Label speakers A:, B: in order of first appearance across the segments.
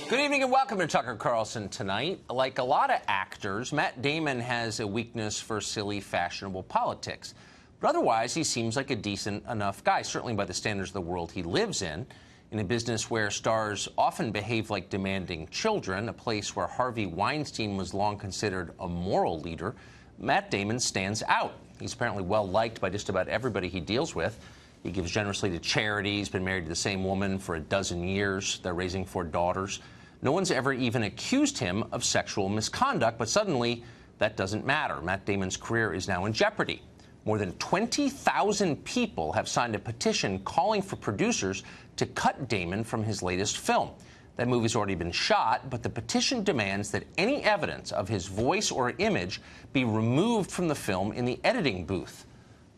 A: Good evening and welcome to Tucker Carlson Tonight. Like a lot of actors, Matt Damon has a weakness for silly, fashionable politics. But otherwise, he seems like a decent enough guy, certainly by the standards of the world he lives in a business where stars often behave like demanding children, a place where Harvey Weinstein was long considered a moral leader. Matt Damon stands out. He's apparently well-liked by just about everybody he deals with. He gives generously to charity. He's been married to the same woman for 12 years. They're raising 4 daughters. No one's ever even accused him of sexual misconduct, but suddenly that doesn't matter. Matt Damon's career is now in jeopardy. More than 20,000 people have signed a petition calling for producers to cut Damon from his latest film. That movie's already been shot, but the petition demands that any evidence of his voice or image be removed from the film in the editing booth.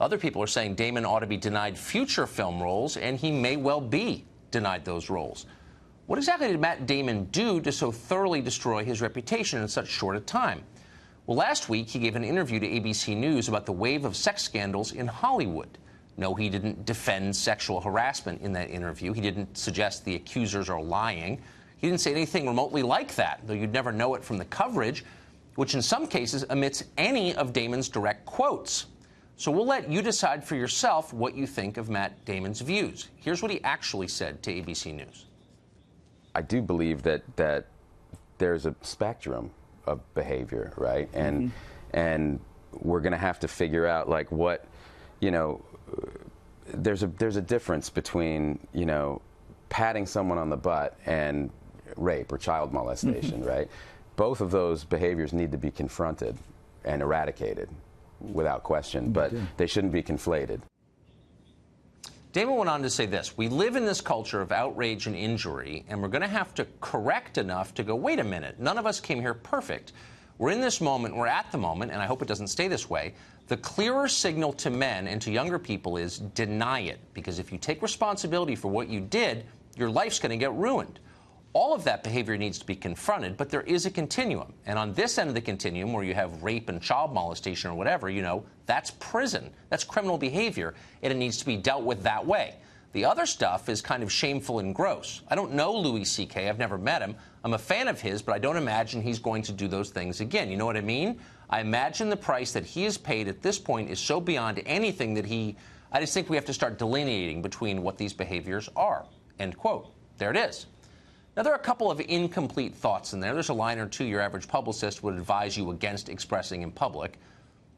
A: Other people are saying Damon ought to be denied future film roles, and he may well be denied those roles. What exactly did Matt Damon do to so thoroughly destroy his reputation in such short a time? Well, last week, he gave an interview to ABC News about the wave of sex scandals in Hollywood. No, he didn't defend sexual harassment in that interview. He didn't suggest the accusers are lying. He didn't say anything remotely like that, though you'd never know it from the coverage, which in some cases omits any of Damon's direct quotes. So we'll let you decide for yourself what you think of Matt Damon's views. Here's what he actually said to ABC News.
B: I do believe that there's a spectrum of behavior, right? And we're going to have to figure out like what, you know, there's a difference between, you know, patting someone on the butt and rape or child molestation, right? Both of those behaviors need to be confronted and eradicated without question, but they shouldn't be conflated.
A: Damon went on to say this: we live in this culture of outrage and injury, and we're going to have to correct enough to go, wait a minute, none of us came here perfect. We're in this moment, we're at the moment, and I hope it doesn't stay this way. The clearer signal to men and to younger people is deny it, because if you take responsibility for what you did, your life's going to get ruined. All of that behavior needs to be confronted, but there is a continuum. And on this end of the continuum, where you have rape and child molestation or whatever, you know, that's prison. That's criminal behavior, and it needs to be dealt with that way. The other stuff is kind of shameful and gross. I don't know Louis C.K. I've never met him. I'm a fan of his, but I don't imagine he's going to do those things again. You know what I mean? I imagine the price that he has paid at this point is so beyond anything that I just think we have to start delineating between what these behaviors are. End quote. There it is. Now, there are a couple of incomplete thoughts in there. There's a line or two your average publicist would advise you against expressing in public.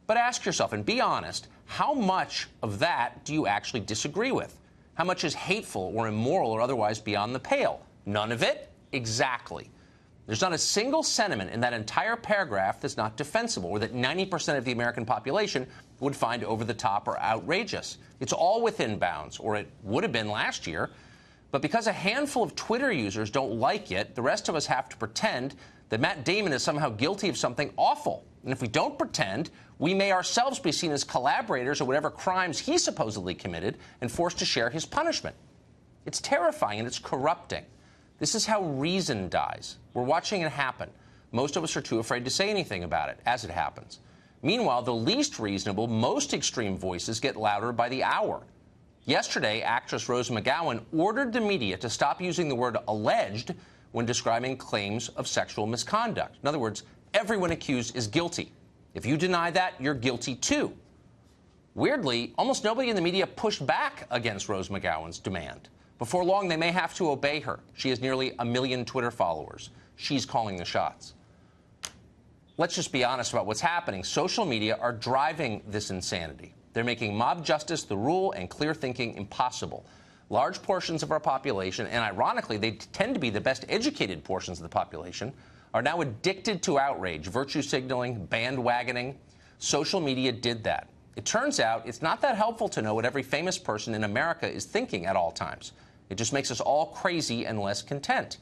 A: But ask yourself, and be honest, how much of that do you actually disagree with? How much is hateful or immoral or otherwise beyond the pale? None of it? Exactly. There's not a single sentiment in that entire paragraph that's not defensible or that 90% of the American population would find over the top or outrageous. It's all within bounds, or it would have been last year. But because a handful of Twitter users don't like it, the rest of us have to pretend that Matt Damon is somehow guilty of something awful. And if we don't pretend, we may ourselves be seen as collaborators of whatever crimes he supposedly committed and forced to share his punishment. It's terrifying and it's corrupting. This is how reason dies. We're watching it happen. Most of us are too afraid to say anything about it as it happens. Meanwhile, the least reasonable, most extreme voices get louder by the hour. Yesterday, actress Rose McGowan ordered the media to stop using the word alleged when describing claims of sexual misconduct. In other words, everyone accused is guilty. If you deny that, you're guilty too. Weirdly, almost nobody in the media pushed back against Rose McGowan's demand. Before long, they may have to obey her. She has nearly 1 million Twitter followers. She's calling the shots. Let's just be honest about what's happening. Social media are driving this insanity. They're making mob justice the rule and clear thinking impossible. Large portions of our population, and ironically, they tend to be the best educated portions of the population, are now addicted to outrage, virtue signaling, bandwagoning. Social media did that. It turns out it's not that helpful to know what every famous person in America is thinking at all times. It just makes us all crazy and less content.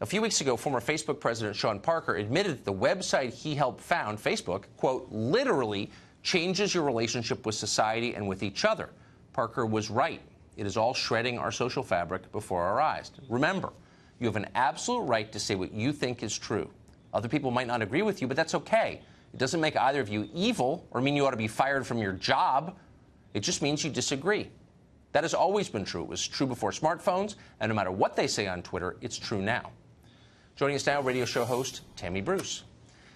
A: A few weeks ago, former Facebook president Sean Parker admitted that the website he helped found, Facebook, quote, literally changes your relationship with society and with each other. Parker was right. It is all shredding our social fabric before our eyes. Remember, you have an absolute right to say what you think is true. Other people might not agree with you, but that's okay. It doesn't make either of you evil or mean you ought to be fired from your job. It just means you disagree. That has always been true. It was true before smartphones, and no matter what they say on Twitter, it's true now. Joining us now, radio show host Tammy Bruce.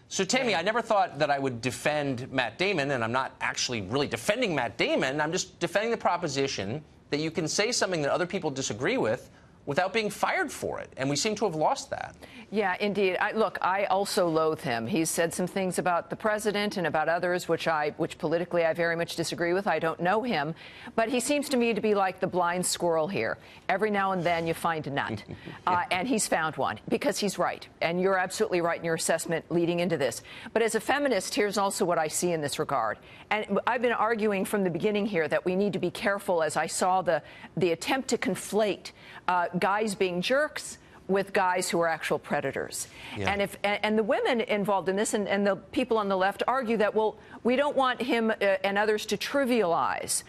A: So, Tammy, I never thought that I would defend Matt Damon, and I'm not actually really defending Matt Damon. I'm just defending the proposition that you can say something that other people disagree with without being fired for it, and we seem to have lost that.
C: Yeah, indeed. Look, I also loathe him. He's said some things about the president and about others, which politically I very much disagree with. I don't know him, but he seems to me to be like the blind squirrel here. Every now and then you find a nut, and he's found one because he's right, and you're absolutely right in your assessment leading into this. But as a feminist, here's also what I see in this regard, and I've been arguing from the beginning here that we need to be careful. As I saw the attempt to conflate guys being jerks with guys who are actual predators. Yeah. And the women involved in this and the people on the left argue that, well, we don't want him and others to trivialize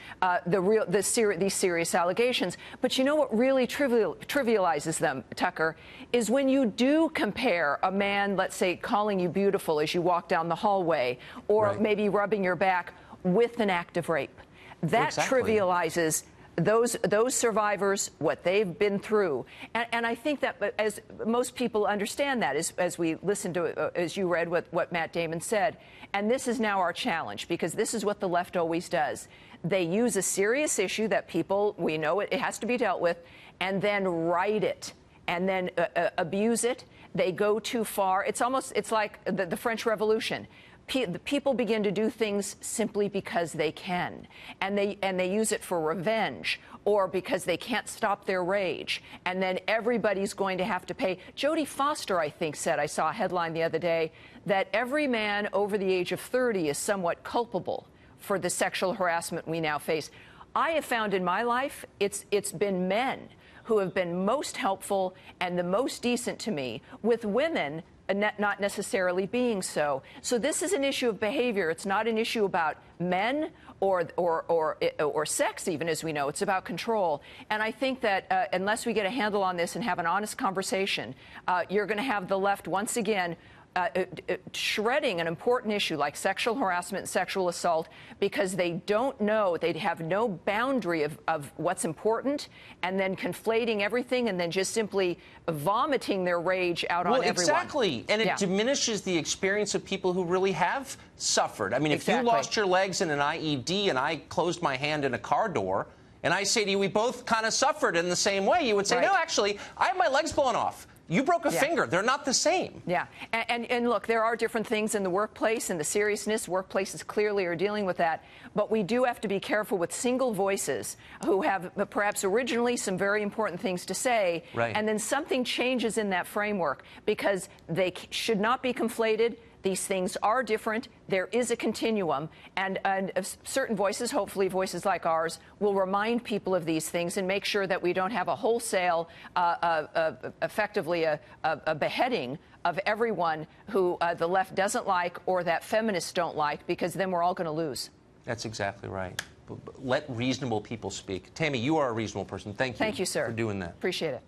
C: these serious allegations. But you know what really trivializes them, Tucker, is when you do compare a man, let's say, calling you beautiful as you walk down the hallway, or maybe rubbing your back, with an act of rape. That trivializes those survivors, what they've been through. And I think that, as most people understand that, as we listened to, as you read what Matt Damon said, and this is now our challenge, because this is what the left always does. They use a serious issue that we know it has to be dealt with, and then write it, and then abuse it. They go too far. It's like the French Revolution. People begin to do things simply because they can, and they use it for revenge or because they can't stop their rage, and then everybody's going to have to pay. Jodie Foster, I think, said, I saw a headline the other day, that every man over the age of 30 is somewhat culpable for the sexual harassment we now face. I have found in my life it's been men who have been most helpful and the most decent to me, with women not necessarily being so. So this is an issue of behavior. It's not an issue about men or sex, even, as we know. It's about control. And I think that unless we get a handle on this and have an honest conversation, you're going to have the left once again shredding an important issue like sexual harassment and sexual assault, because they don't know, they have no boundary of what's important, and then conflating everything and then just simply vomiting their rage out on everyone.
A: Exactly. And it diminishes the experience of people who really have suffered. I mean, if you lost your legs in an IED and I closed my hand in a car door, and I say to you, we both kind of suffered in the same way, you would say, no, actually, I have my legs blown off. You broke a finger. They're not the same. Yeah.
C: And look, there are different things in the workplace and the seriousness. Workplaces clearly are dealing with that. But we do have to be careful with single voices who have perhaps originally some very important things to say. Right. And then something changes in that framework, because they should not be conflated. These things are different. There is a continuum, and certain voices, hopefully voices like ours, will remind people of these things and make sure that we don't have a wholesale, effectively a beheading of everyone who the left doesn't like or that feminists don't like, because then we're all going to lose.
A: That's exactly right. Let reasonable people speak. Tammy, you are a reasonable person. Thank you.
C: Thank you, sir,
A: for doing that.
C: Appreciate it.